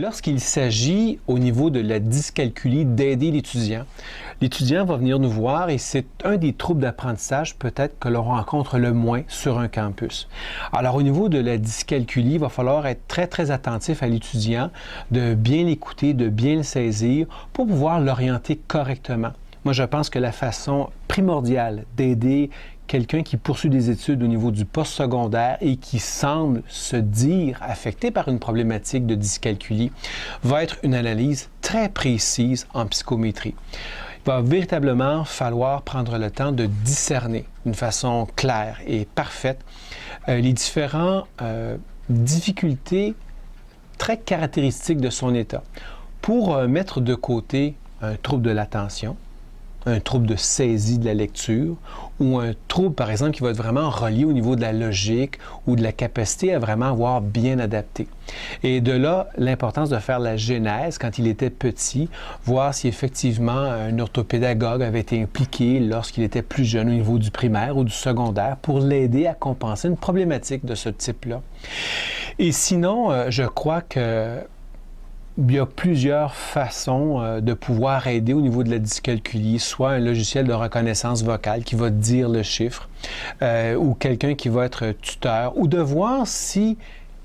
Lorsqu'il s'agit au niveau de la dyscalculie d'aider l'étudiant, l'étudiant va venir nous voir et c'est un des troubles d'apprentissage peut-être que l'on rencontre le moins sur un campus. Alors au niveau de la dyscalculie, il va falloir être très attentif à l'étudiant, de bien l'écouter, de bien le saisir pour pouvoir l'orienter correctement. Moi, je pense que la façon primordiale d'aider quelqu'un qui poursuit des études au niveau du postsecondaire et qui semble se dire affecté par une problématique de dyscalculie va être une analyse très précise en psychométrie. Il va véritablement falloir prendre le temps de discerner d'une façon claire et parfaite les différentes difficultés très caractéristiques de son état pour mettre de côté un trouble de l'attention, un trouble de saisie de la lecture ou un trouble, par exemple, qui va être vraiment relié au niveau de la logique ou de la capacité à vraiment avoir bien adapté. Et de là, l'importance de faire la genèse quand il était petit, voir si effectivement un orthopédagogue avait été impliqué lorsqu'il était plus jeune au niveau du primaire ou du secondaire pour l'aider à compenser une problématique de ce type-là. Et sinon, je crois que il y a plusieurs façons de pouvoir aider au niveau de la dyscalculie, soit un logiciel de reconnaissance vocale qui va dire le chiffre, ou quelqu'un qui va être tuteur, ou de voir si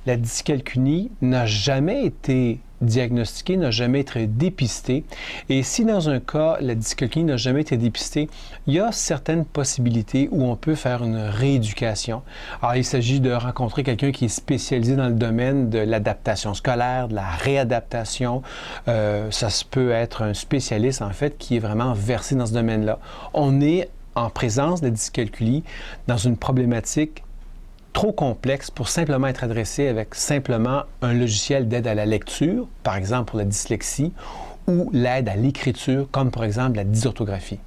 la dyscalculie n'a jamais été diagnostiquée, n'a jamais été dépistée. Et si dans un cas, la dyscalculie n'a jamais été dépistée, il y a certaines possibilités où on peut faire une rééducation. Alors, il s'agit de rencontrer quelqu'un qui est spécialisé dans le domaine de l'adaptation scolaire, de la réadaptation. Ça peut être un spécialiste, en fait, qui est vraiment versé dans ce domaine-là. On est en présence de la dyscalculie dans une problématique trop complexe pour simplement être adressé avec simplement un logiciel d'aide à la lecture, par exemple pour la dyslexie, ou l'aide à l'écriture, comme par exemple la dysorthographie.